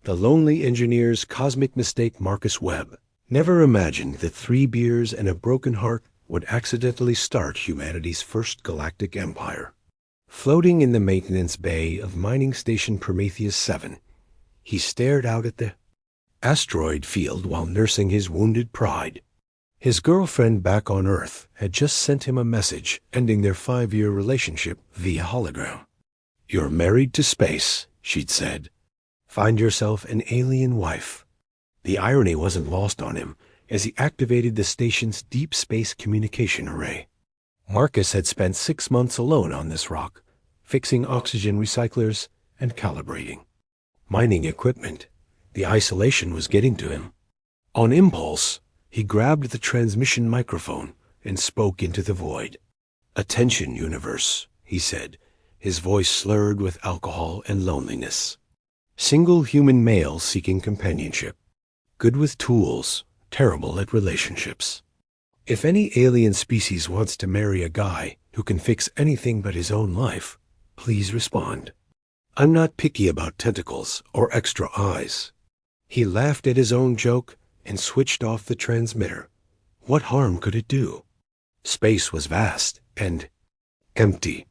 The lonely engineer's cosmic mistake. Marcus Webb never imagined that 3 beers and a broken heart would accidentally start humanity's first galactic empire. Floating in the maintenance bay of mining station Prometheus 7, he stared out at the asteroid field while nursing his wounded pride. His girlfriend back on Earth had just sent him a message ending their 5-year relationship via hologram. "You're married to space," she'd said. "Find yourself an alien wife." The irony wasn't lost on him as he activated the station's deep space communication array. Marcus had spent 6 months alone on this rock, fixing oxygen recyclers and calibrating mining equipment. The isolation was getting to him. On impulse, he grabbed the transmission microphone and spoke into the void. "Attention, universe," he said, his voice slurred with alcohol and loneliness. "Single human male seeking companionship. Good with tools, terrible at relationships. If any alien species wants to marry a guy who can fix anything but his own life, please respond. I'm not picky about tentacles or extra eyes." He laughed at his own joke and switched off the transmitter. What harm could it do? Space was vast and empty.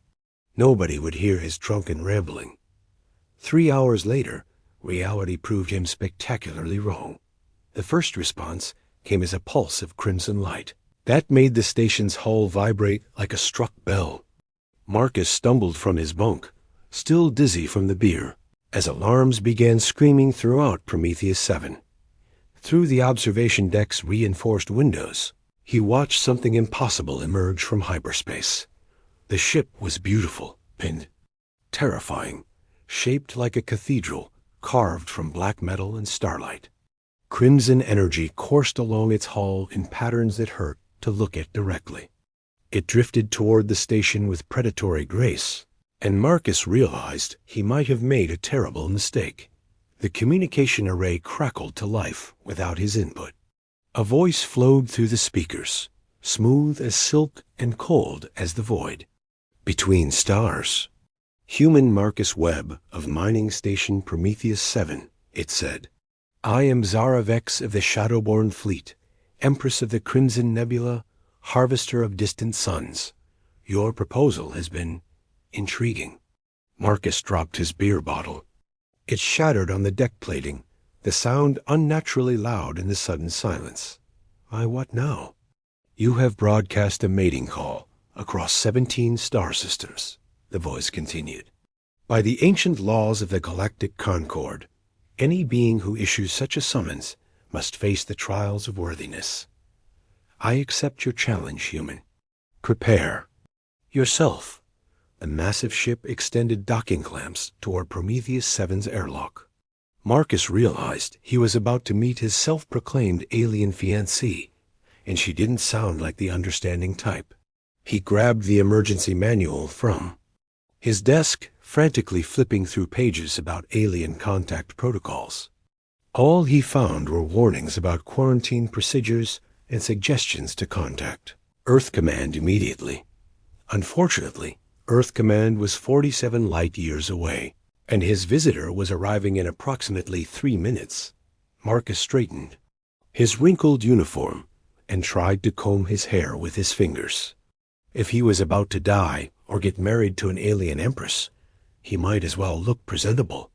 Nobody would hear his drunken rambling. 3 hours later, reality proved him spectacularly wrong. The first response came as a pulse of crimson light. That made the station's hull vibrate like a struck bell. Marcus stumbled from his bunk, still dizzy from the beer, as alarms began screaming throughout Prometheus 7. Through the observation deck's reinforced windows, he watched something impossible emerge from hyperspace. The ship was beautiful and terrifying, shaped like a cathedral carved from black metal and starlight. Crimson energy coursed along its hull in patterns that hurt to look at directly. It drifted toward the station with predatory grace, and Marcus realized he might have made a terrible mistake. The communication array crackled to life without his input. A voice flowed through the speakers, smooth as silk and cold as the void. "Between stars. Human Marcus Webb of mining station Prometheus 7, it said. I am Zara Vex of the Shadowborn Fleet, Empress of the Crimson Nebula, Harvester of Distant Suns. Your proposal has been intriguing." Marcus dropped his beer bottle. It shattered on the deck plating, the sound unnaturally loud in the sudden silence. What now?" "You have broadcast a mating call across 17 star systems," the voice continued. "By the ancient laws of the Galactic Concord, any being who issues such a summons must face the trials of worthiness. I accept your challenge, human. Prepare yourself." The massive ship extended docking clamps toward Prometheus 7's airlock. Marcus realized he was about to meet his self-proclaimed alien fiancée, and she didn't sound like the understanding type. He grabbed the emergency manual from his desk, frantically flipping through pages about alien contact protocols. All he found were warnings about quarantine procedures and suggestions to contact Earth Command immediately. Unfortunately, Earth Command was 47 light-years away, and his visitor was arriving in approximately 3 minutes. Marcus straightened his wrinkled uniform and tried to comb his hair with his fingers. If he was about to die or get married to an alien empress, he might as well look presentable.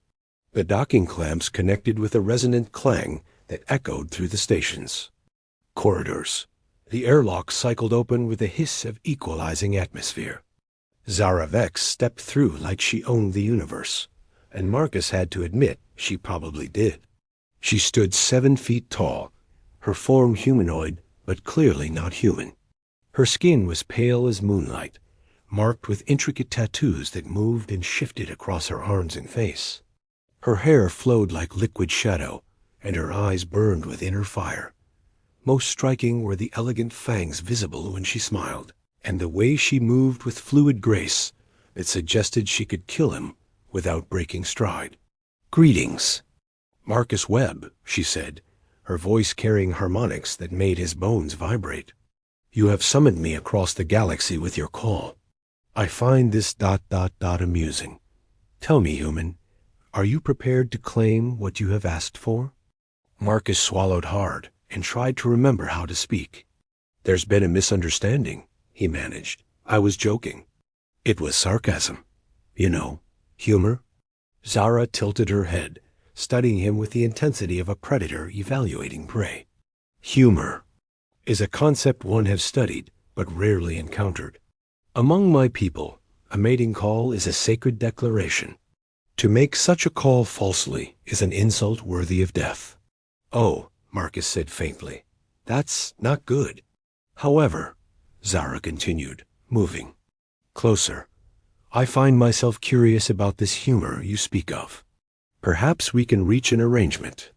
The docking clamps connected with a resonant clang that echoed through the stations. Corridors. The airlock cycled open with a hiss of equalizing atmosphere. Zara Vex stepped through like she owned the universe, and Marcus had to admit she probably did. She stood 7 feet tall, her form humanoid, but clearly not human. Her skin was pale as moonlight, marked with intricate tattoos that moved and shifted across her arms and face. Her hair flowed like liquid shadow, and her eyes burned with inner fire. Most striking were the elegant fangs visible when she smiled, and the way she moved with fluid grace that suggested she could kill him without breaking stride. "Greetings, Marcus Webb," she said, her voice carrying harmonics that made his bones vibrate. "You have summoned me across the galaxy with your call. I find this ... amusing. Tell me, human, Are you prepared to claim what you have asked for? Marcus swallowed hard and tried to remember how to speak. There's been a misunderstanding, he managed. I was joking. It was sarcasm. You know, humor. Zara tilted her head, studying him with the intensity of a predator evaluating prey. Humor is a concept one has studied but rarely encountered. Among my people, a mating call is a sacred declaration. To make such a call falsely is an insult worthy of death. Oh, Marcus said faintly, that's not good. However, Zara continued, moving closer, I find myself curious about this humor you speak of. Perhaps we can reach an arrangement.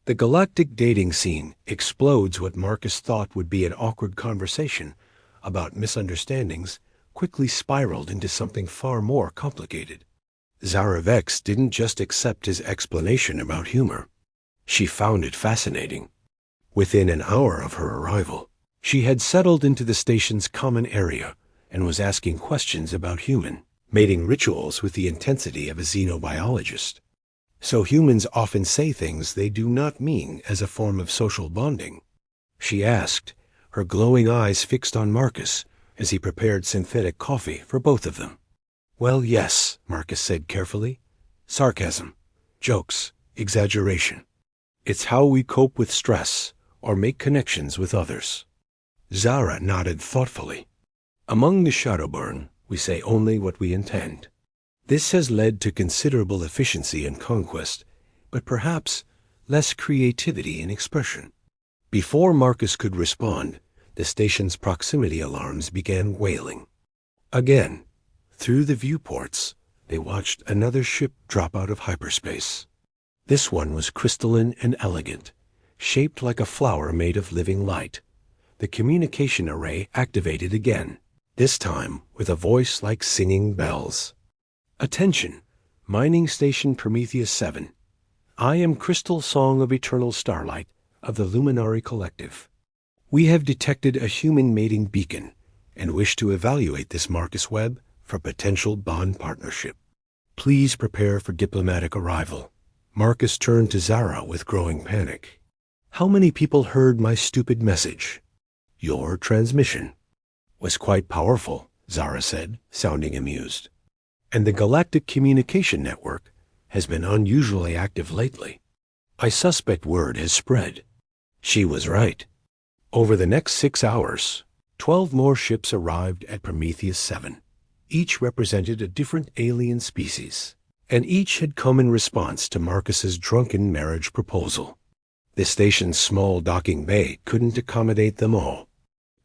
The galactic dating scene explodes what Marcus thought would be an awkward conversation about misunderstandings quickly spiraled into something far more complicated. Zara Vex didn't just accept his explanation about humor. She found it fascinating. Within an hour of her arrival, she had settled into the station's common area and was asking questions about human mating rituals with the intensity of a xenobiologist. So humans often say things they do not mean as a form of social bonding? She asked, her glowing eyes fixed on Marcus as he prepared synthetic coffee for both of them. Well, yes, Marcus said carefully. Sarcasm, jokes, exaggeration. It's how we cope with stress or make connections with others. Zara nodded thoughtfully. Among the Shadowburn, we say only what we intend. This has led to considerable efficiency in conquest, but perhaps less creativity in expression. Before Marcus could respond, the station's proximity alarms began wailing. Again, through the viewports, they watched another ship drop out of hyperspace. This one was crystalline and elegant, shaped like a flower made of living light. The communication array activated again, this time with a voice like singing bells. Attention, Mining Station Prometheus 7. I am Crystal Song of Eternal Starlight of the Luminary Collective. We have detected a human mating beacon and wish to evaluate this Marcus Webb for potential bond partnership. Please prepare for diplomatic arrival. Marcus turned to Zara with growing panic. How many people heard my stupid message? Your transmission was quite powerful, Zara said, sounding amused. And the Galactic Communication Network has been unusually active lately. I suspect word has spread. She was right. Over the next 6 hours, 12 more ships arrived at Prometheus 7. Each represented a different alien species, and each had come in response to Marcus's drunken marriage proposal. The station's small docking bay couldn't accommodate them all,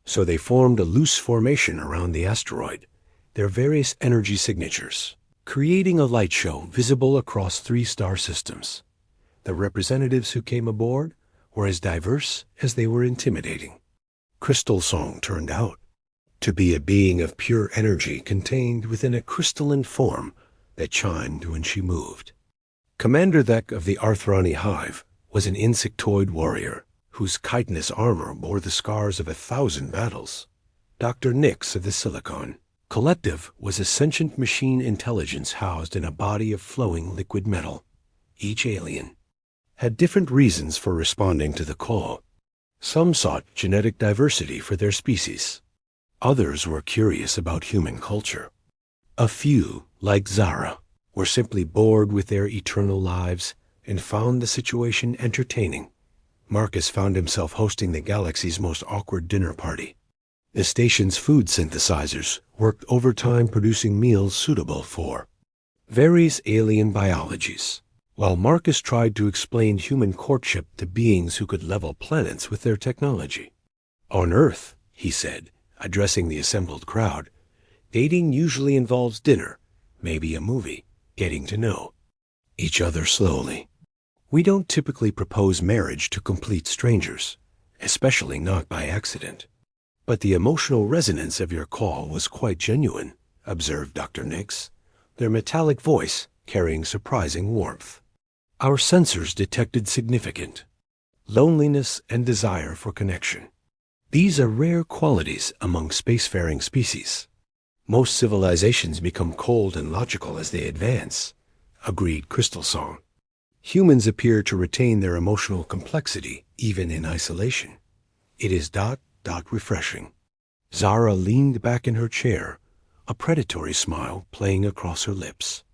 so they formed a loose formation around the asteroid, their various energy signatures, creating a light show visible across 3 star systems. The representatives who came aboard were as diverse as they were intimidating. Crystal Song turned out to be a being of pure energy contained within a crystalline form that chimed when she moved. Commander Thek of the Arthrani Hive was an insectoid warrior whose chitinous armor bore the scars of 1,000 battles. Dr. Nix of the Silicon Collective was a sentient machine intelligence housed in a body of flowing liquid metal. Each alien had different reasons for responding to the call. Some sought genetic diversity for their species. Others were curious about human culture. A few, like Zara, were simply bored with their eternal lives and found the situation entertaining. Marcus found himself hosting the galaxy's most awkward dinner party. The station's food synthesizers worked overtime producing meals suitable for various alien biologies, while Marcus tried to explain human courtship to beings who could level planets with their technology. On Earth, he said, addressing the assembled crowd, dating usually involves dinner, maybe a movie, getting to know each other slowly. We don't typically propose marriage to complete strangers, especially not by accident. But the emotional resonance of your call was quite genuine, observed Dr. Nix, their metallic voice carrying surprising warmth. Our sensors detected significant loneliness and desire for connection. These are rare qualities among spacefaring species. Most civilizations become cold and logical as they advance. agreed Crystal Song. Humans appear to retain their emotional complexity even in isolation. It is refreshing. Zara leaned back in her chair, a predatory smile playing across her lips.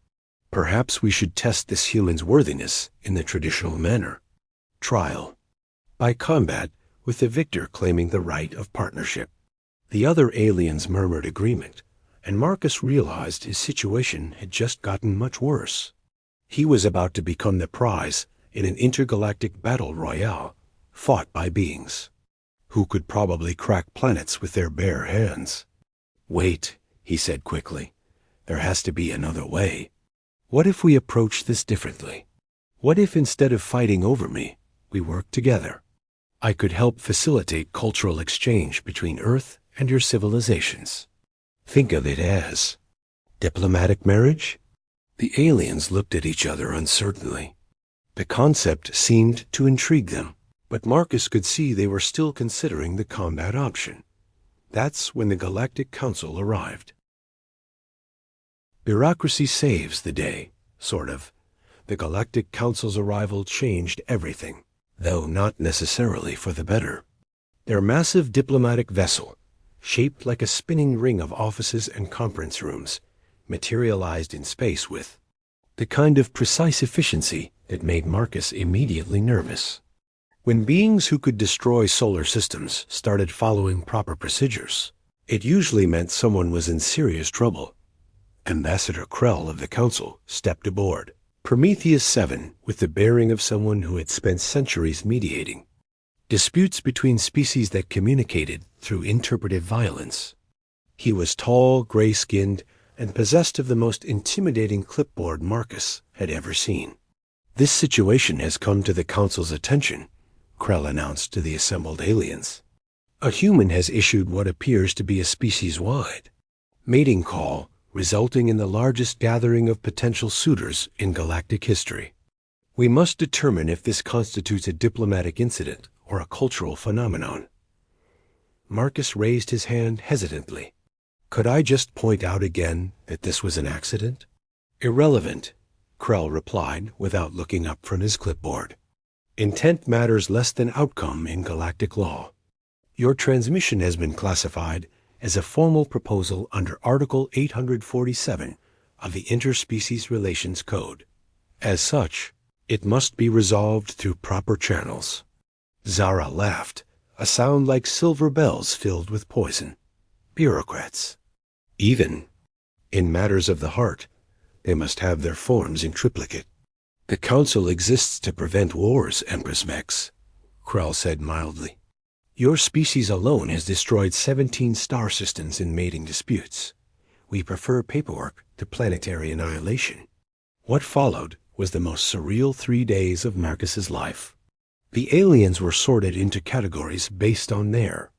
Perhaps we should test this human's worthiness in the traditional manner. Trial. By combat, with the victor claiming the right of partnership. The other aliens murmured agreement, and Marcus realized his situation had just gotten much worse. He was about to become the prize in an intergalactic battle royale, fought by beings who could probably crack planets with their bare hands. Wait, he said quickly. There has to be another way. What if we approach this differently? What if instead of fighting over me, we work together? I could help facilitate cultural exchange between Earth and your civilizations. Think of it as diplomatic marriage? The aliens looked at each other uncertainly. The concept seemed to intrigue them, but Marcus could see they were still considering the combat option. That's when the Galactic Council arrived. Bureaucracy saves the day, sort of. The Galactic Council's arrival changed everything, though not necessarily for the better. Their massive diplomatic vessel, shaped like a spinning ring of offices and conference rooms, materialized in space with the kind of precise efficiency that made Marcus immediately nervous. When beings who could destroy solar systems started following proper procedures, it usually meant someone was in serious trouble. Ambassador Krell of the Council stepped aboard, Prometheus 7 with the bearing of someone who had spent centuries mediating disputes between species that communicated through interpretive violence. He was tall, gray-skinned, and possessed of the most intimidating clipboard Marcus had ever seen. This situation has come to the Council's attention, Krell announced to the assembled aliens. A human has issued what appears to be a species-wide mating call, resulting in the largest gathering of potential suitors in galactic history. We must determine if this constitutes a diplomatic incident or a cultural phenomenon. Marcus raised his hand hesitantly. Could I just point out again that this was an accident? Irrelevant, Krell replied without looking up from his clipboard. Intent matters less than outcome in galactic law. Your transmission has been classified as a formal proposal under Article 847 of the Interspecies Relations Code. As such, it must be resolved through proper channels. Zara laughed, a sound like silver bells filled with poison. Bureaucrats. Even in matters of the heart, they must have their forms in triplicate. The Council exists to prevent wars, Empress Vex, Krell said mildly. Your species alone has destroyed 17 star systems in mating disputes. We prefer paperwork to planetary annihilation. What followed was the most surreal 3 days of Marcus's life. The aliens were sorted into categories based on their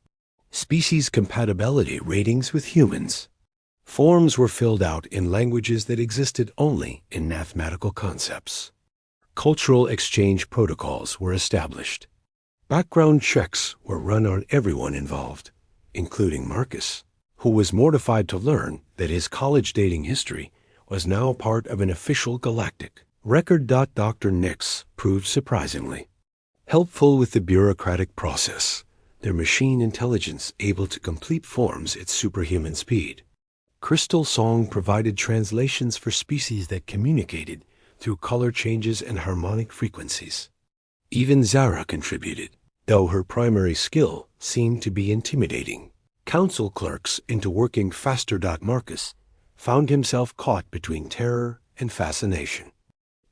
species compatibility ratings with humans. Forms were filled out in languages that existed only in mathematical concepts. Cultural exchange protocols were established. Background checks were run on everyone involved, including Marcus, who was mortified to learn that his college dating history was now part of an official galactic record. Dr. Nix proved surprisingly helpful with the bureaucratic process, their machine intelligence able to complete forms at superhuman speed. Crystal Song provided translations for species that communicated through color changes and harmonic frequencies. Even Zara contributed, though her primary skill seemed to be intimidating. Council clerks into working faster. Marcus found himself caught between terror and fascination.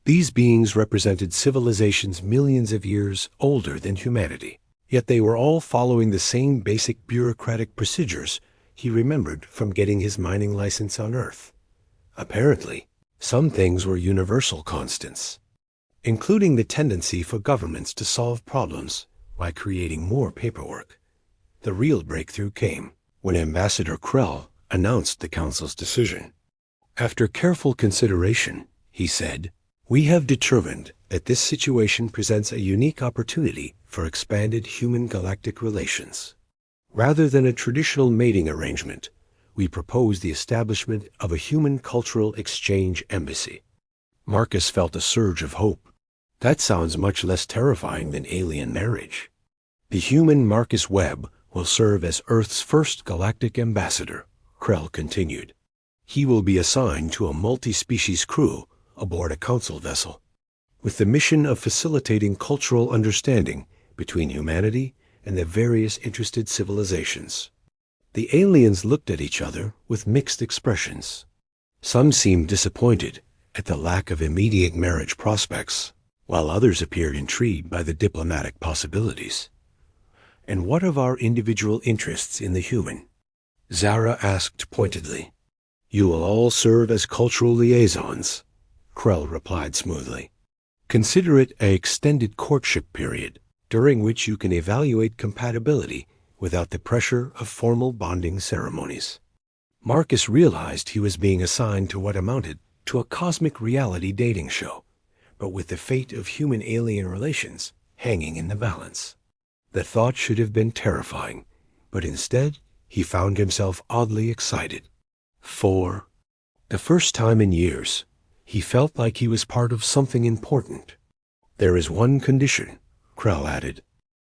These beings represented civilizations millions of years older than humanity, yet they were all following the same basic bureaucratic procedures he remembered from getting his mining license on Earth. Apparently, some things were universal constants, including the tendency for governments to solve problems by creating more paperwork. The real breakthrough came when Ambassador Krell announced the Council's decision. After careful consideration, he said, "We have determined that this situation presents a unique opportunity for expanded human-galactic relations. Rather than a traditional mating arrangement, we propose the establishment of a human cultural exchange embassy." Marcus felt a surge of hope. That sounds much less terrifying than alien marriage. The human Marcus Webb will serve as Earth's first galactic ambassador, Krell continued. He will be assigned to a multi-species crew aboard a council vessel, with the mission of facilitating cultural understanding between humanity and the various interested civilizations. The aliens looked at each other with mixed expressions. Some seemed disappointed at the lack of immediate marriage prospects, while others appeared intrigued by the diplomatic possibilities. "And what of our individual interests in the human?" Zara asked pointedly. "You will all serve as cultural liaisons," Krell replied smoothly. "Consider it an extended courtship period, during which you can evaluate compatibility without the pressure of formal bonding ceremonies." Marcus realized he was being assigned to what amounted to a cosmic reality dating show, but with the fate of human-alien relations hanging in the balance. The thought should have been terrifying, but instead he found himself oddly excited. For the first time in years, he felt like he was part of something important. "There is one condition," Krell added.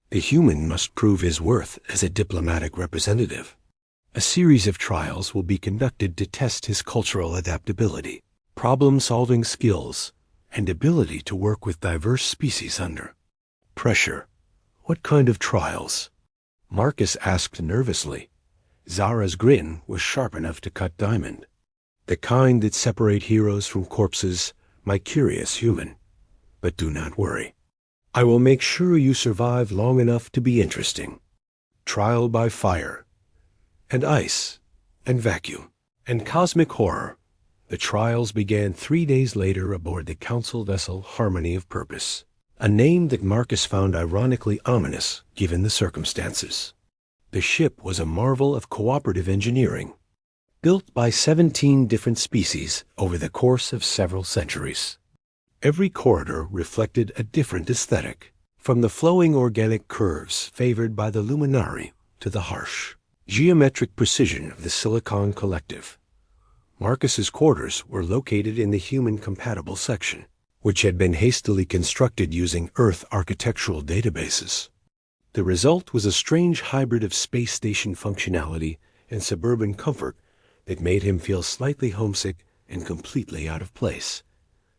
"The human must prove his worth as a diplomatic representative. A series of trials will be conducted to test his cultural adaptability, problem-solving skills, and ability to work with diverse species under pressure." "What kind of trials?" Marcus asked nervously. Zara's grin was sharp enough to cut diamond. "The kind that separate heroes from corpses, my curious human. But do not worry. I will make sure you survive long enough to be interesting. Trial by fire, and ice, and vacuum, and cosmic horror." The trials began 3 days later aboard the council vessel Harmony of Purpose, a name that Marcus found ironically ominous given the circumstances. The ship was a marvel of cooperative engineering, built by 17 different species over the course of several centuries. Every corridor reflected a different aesthetic, from the flowing organic curves favored by the luminari to the harsh, geometric precision of the Silicon Collective. Marcus's quarters were located in the human-compatible section, which had been hastily constructed using Earth architectural databases. The result was a strange hybrid of space station functionality and suburban comfort that made him feel slightly homesick and completely out of place.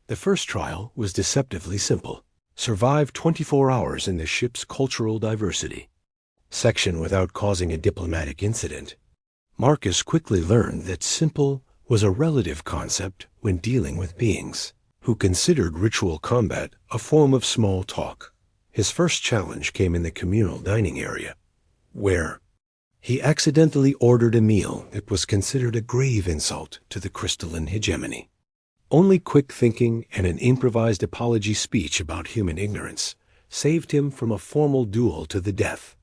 The first trial was deceptively simple. Survive 24 hours in the ship's cultural diversity section without causing a diplomatic incident. Marcus quickly learned that simple was a relative concept when dealing with beings who considered ritual combat a form of small talk. His first challenge came in the communal dining area, where he accidentally ordered a meal that was considered a grave insult to the crystalline hegemony. Only quick thinking and an improvised apology speech about human ignorance saved him from a formal duel to the death.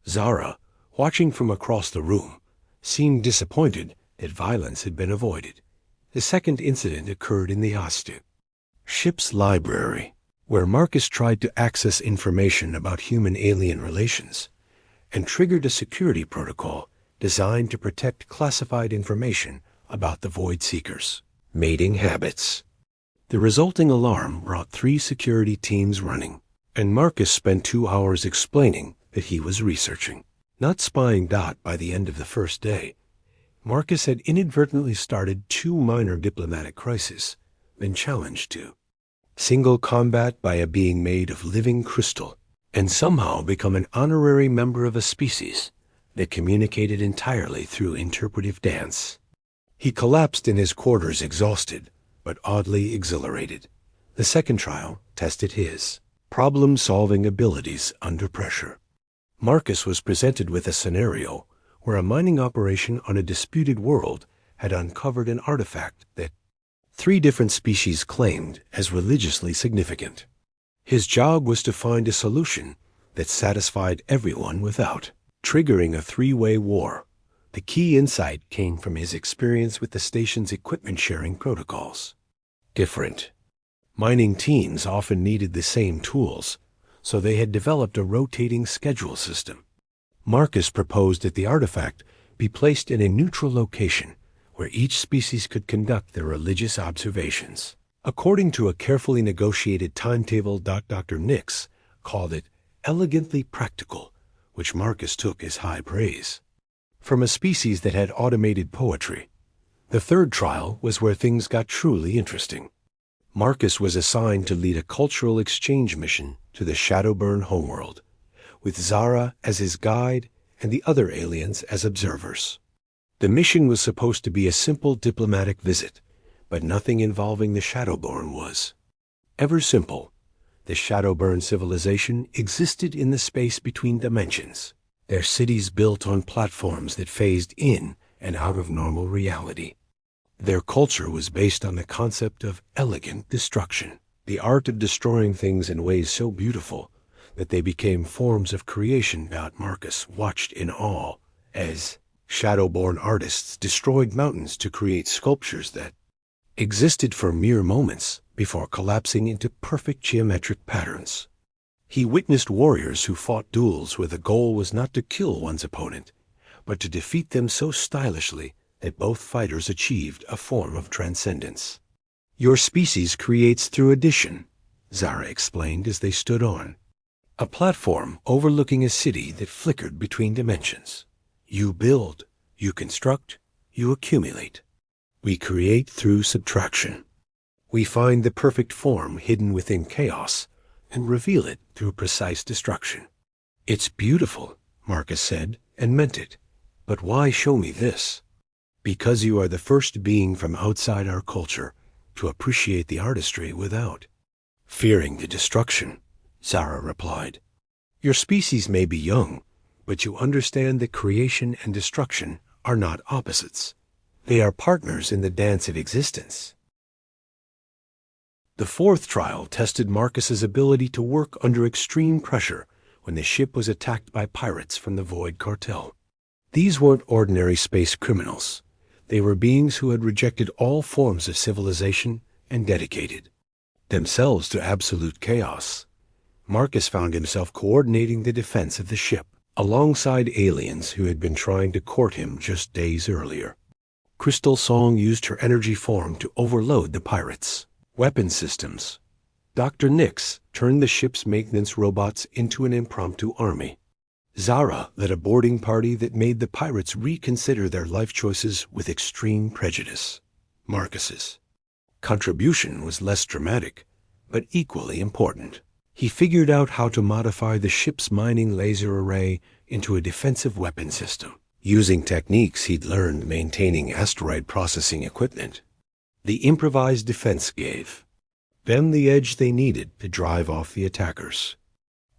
Zara, watching from across the room, seemed disappointed that violence had been avoided. The second incident occurred in the Astu ship's library, where Marcus tried to access information about human-alien relations and triggered a security protocol designed to protect classified information about the Void Seekers' mating habits. The resulting alarm brought 3 security teams running, and Marcus spent 2 hours explaining that he was researching, not spying. By the end of the first day, Marcus had inadvertently started 2 minor diplomatic crises, been challenged to single combat by a being made of living crystal, and somehow become an honorary member of a species that communicated entirely through interpretive dance. He collapsed in his quarters exhausted, but oddly exhilarated. The second trial tested his problem-solving abilities under pressure. Marcus was presented with a scenario where a mining operation on a disputed world had uncovered an artifact that 3 different species claimed as religiously significant. His job was to find a solution that satisfied everyone without triggering a 3-way war. The key insight came from his experience with the station's equipment-sharing protocols. Different mining teams often needed the same tools, so they had developed a rotating schedule system. Marcus proposed that the artifact be placed in a neutral location where each species could conduct their religious observations. According to a carefully negotiated timetable, Dr. Nix called it elegantly practical, which Marcus took as high praise. From a species that had automated poetry, the third trial was where things got truly interesting. Marcus was assigned to lead a cultural exchange mission to the Shadowburn homeworld, with Zara as his guide and the other aliens as observers. The mission was supposed to be a simple diplomatic visit, but nothing involving the Shadowborn was. Ever simple, the Shadowburn civilization existed in the space between dimensions, their cities built on platforms that phased in and out of normal reality. Their culture was based on the concept of elegant destruction, the art of destroying things in ways so beautiful that they became forms of creation that Marcus watched in awe as Shadowborn artists destroyed mountains to create sculptures that existed for mere moments before collapsing into perfect geometric patterns. He witnessed warriors who fought duels where the goal was not to kill one's opponent, but to defeat them so stylishly that both fighters achieved a form of transcendence. Your species creates through addition, Zara explained as they stood on a platform overlooking a city that flickered between dimensions. You build, you construct, you accumulate. We create through subtraction. We find the perfect form hidden within chaos and reveal it through precise destruction. It's beautiful, Marcus said, and meant it. But why show me this? Because you are the first being from outside our culture to appreciate the artistry without fearing the destruction, Zara replied. Your species may be young, but you understand that creation and destruction are not opposites. They are partners in the dance of existence. The fourth trial tested Marcus's ability to work under extreme pressure when the ship was attacked by pirates from the Void Cartel. These weren't ordinary space criminals. They were beings who had rejected all forms of civilization and dedicated themselves to absolute chaos. Marcus found himself coordinating the defense of the ship alongside aliens who had been trying to court him just days earlier. Crystal Song used her energy form to overload the pirates' weapon systems. Dr. Nix turned the ship's maintenance robots into an impromptu army. Zara led a boarding party that made the pirates reconsider their life choices with extreme prejudice. Marcus's contribution was less dramatic, but equally important. He figured out how to modify the ship's mining laser array into a defensive weapon system, using techniques he'd learned maintaining asteroid processing equipment. The improvised defense gave them the edge they needed to drive off the attackers.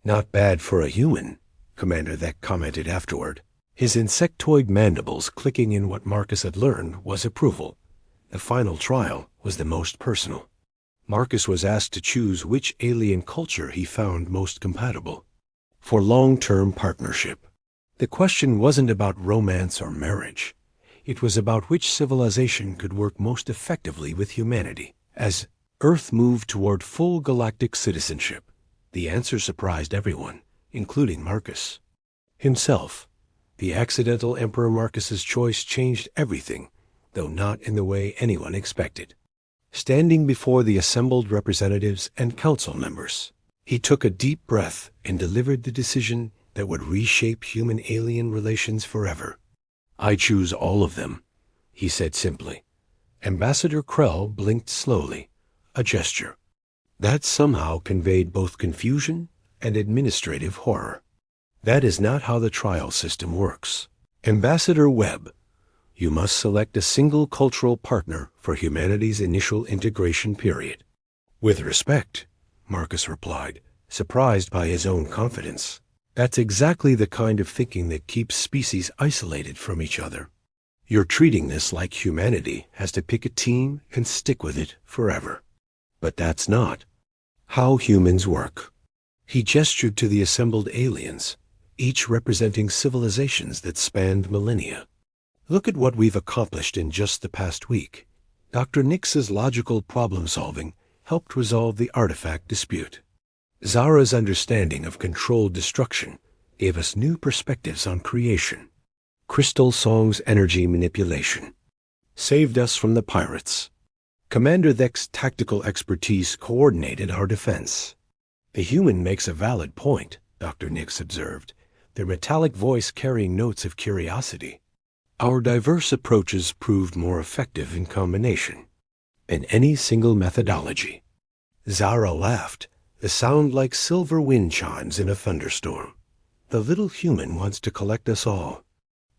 Not bad for a human, Commander Thek commented afterward, his insectoid mandibles clicking in what Marcus had learned was approval. The final trial was the most personal. Marcus was asked to choose which alien culture he found most compatible for long-term partnership. The question wasn't about romance or marriage. It was about which civilization could work most effectively with humanity. As Earth moved toward full galactic citizenship, the answer surprised everyone, including Marcus himself. The accidental Emperor Marcus's choice changed everything, though not in the way anyone expected. Standing before the assembled representatives and council members, he took a deep breath and delivered the decision that would reshape human-alien relations forever. I choose all of them, he said simply. Ambassador Krell blinked slowly, a gesture that somehow conveyed both confusion and administrative horror. That is not how the trial system works. Ambassador Webb, you must select a single cultural partner for humanity's initial integration period. With respect, Marcus replied, surprised by his own confidence. That's exactly the kind of thinking that keeps species isolated from each other. You're treating this like humanity has to pick a team and stick with it forever. But that's not how humans work. He gestured to the assembled aliens, each representing civilizations that spanned millennia. Look at what we've accomplished in just the past week. Dr. Nix's logical problem-solving helped resolve the artifact dispute. Zara's understanding of controlled destruction gave us new perspectives on creation. Crystal Song's energy manipulation saved us from the pirates. Commander Thek's tactical expertise coordinated our defense. The human makes a valid point, Dr. Nix observed, their metallic voice carrying notes of curiosity. Our diverse approaches proved more effective in combination than any single methodology. Zara laughed, the sound like silver wind chimes in a thunderstorm. The little human wants to collect us all.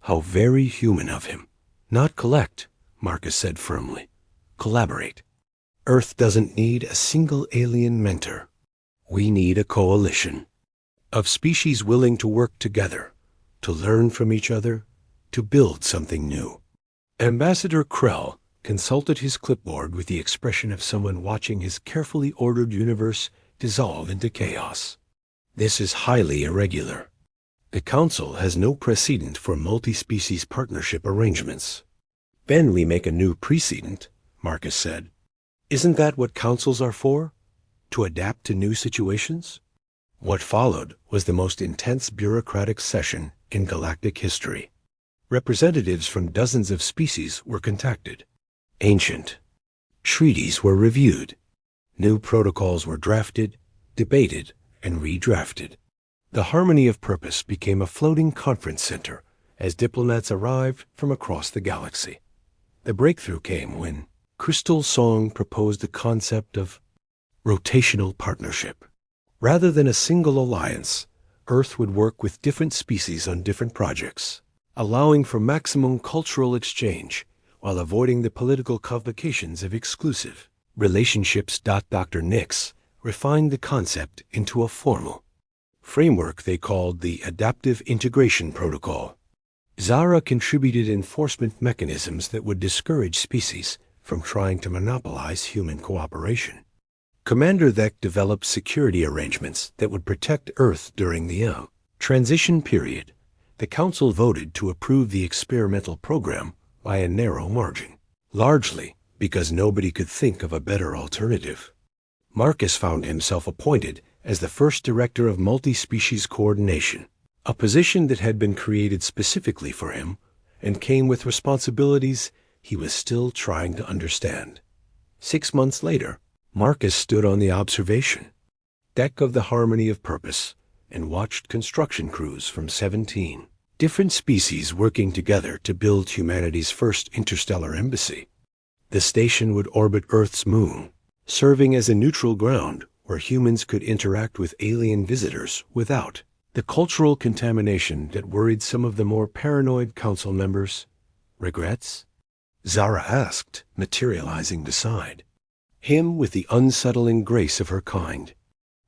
How very human of him. Not collect, Marcus said firmly. Collaborate. Earth doesn't need a single alien mentor. We need a coalition of species willing to work together, to learn from each other, to build something new. Ambassador Krell consulted his clipboard with the expression of someone watching his carefully ordered universe dissolve into chaos. This is highly irregular. The Council has no precedent for multi-species partnership arrangements. Then we make a new precedent, Marcus said. Isn't that what councils are for? To adapt to new situations? What followed was the most intense bureaucratic session in galactic history. Representatives from dozens of species were contacted. Ancient treaties were reviewed. New protocols were drafted, debated, and redrafted. The harmony of purpose became a floating conference center as diplomats arrived from across the galaxy. The breakthrough came when Crystal Song proposed the concept of rotational partnership. Rather than a single alliance, Earth would work with different species on different projects, allowing for maximum cultural exchange while avoiding the political complications of exclusive relationships. Dr. Nix refined the concept into a formal framework they called the Adaptive Integration Protocol. Zara contributed enforcement mechanisms that would discourage species from trying to monopolize human cooperation. Commander Thek developed security arrangements that would protect Earth during the transition period. The Council voted to approve the experimental program by a narrow margin, largely because nobody could think of a better alternative. Marcus found himself appointed as the first director of multi-species coordination, a position that had been created specifically for him and came with responsibilities he was still trying to understand. 6 months later, Marcus stood on the observation deck of the Harmony of Purpose and watched construction crews from 17 different species working together to build humanity's first interstellar embassy. The station would orbit Earth's moon, serving as a neutral ground where humans could interact with alien visitors without the cultural contamination that worried some of the more paranoid council members. Regrets? Zara asked, materializing beside him with the unsettling grace of her kind.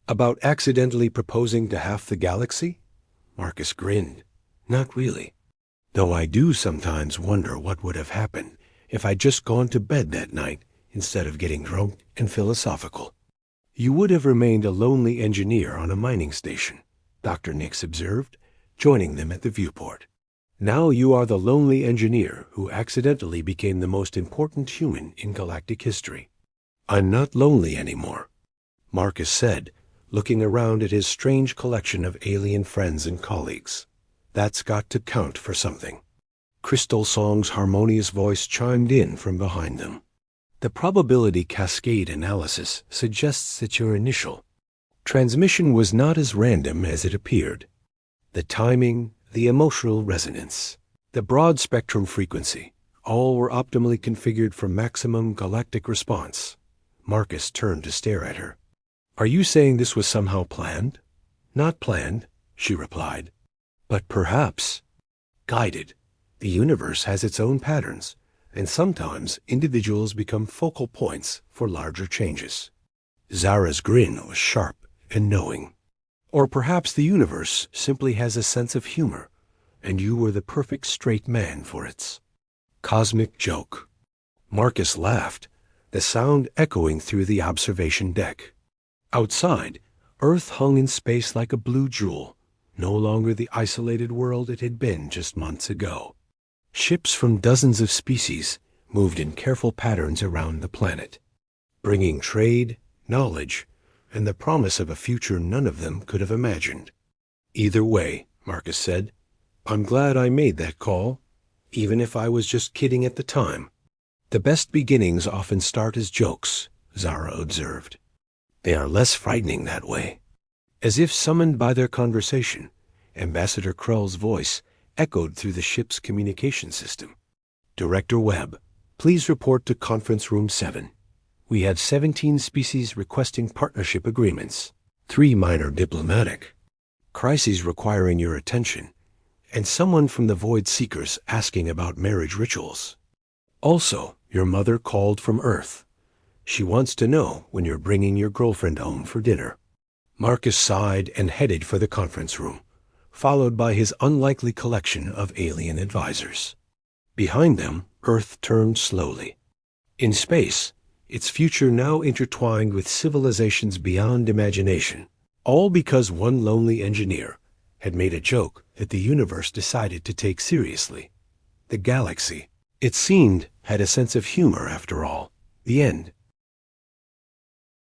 About accidentally proposing to half the galaxy? Marcus grinned. Not really. Though I do sometimes wonder what would have happened if I'd just gone to bed that night instead of getting drunk and philosophical. You would have remained a lonely engineer on a mining station, Dr. Nix observed, joining them at the viewport. Now you are the lonely engineer who accidentally became the most important human in galactic history. I'm not lonely anymore, Marcus said, looking around at his strange collection of alien friends and colleagues. That's got to count for something. Crystal Song's harmonious voice chimed in from behind them. The probability cascade analysis suggests that your initial transmission was not as random as it appeared. The timing, the emotional resonance, the broad spectrum frequency, all were optimally configured for maximum galactic response. Marcus turned to stare at her. Are you saying this was somehow planned? Not planned, she replied, but perhaps guided. The universe has its own patterns, and sometimes individuals become focal points for larger changes. Zara's grin was sharp and knowing. Or perhaps the universe simply has a sense of humor, and you were the perfect straight man for its cosmic joke. Marcus laughed, the sound echoing through the observation deck. Outside, Earth hung in space like a blue jewel, no longer the isolated world it had been just months ago. Ships from dozens of species moved in careful patterns around the planet, bringing trade, knowledge, and the promise of a future none of them could have imagined. Either way, Marcus said, I'm glad I made that call, even if I was just kidding at the time. The best beginnings often start as jokes, Zara observed. They are less frightening that way. As if summoned by their conversation, Ambassador Krull's voice echoed through the ship's communication system. Director Webb, please report to Conference Room 7. We have 17 species requesting partnership agreements, 3 minor diplomatic crises requiring your attention, and someone from the Void Seekers asking about marriage rituals. Also, your mother called from Earth. She wants to know when you're bringing your girlfriend home for dinner. Marcus sighed and headed for the conference room, followed by his unlikely collection of alien advisors. Behind them, Earth turned slowly. In space, its future now intertwined with civilizations beyond imagination, all because one lonely engineer had made a joke that the universe decided to take seriously. The galaxy, it seemed, had a sense of humor after all. The end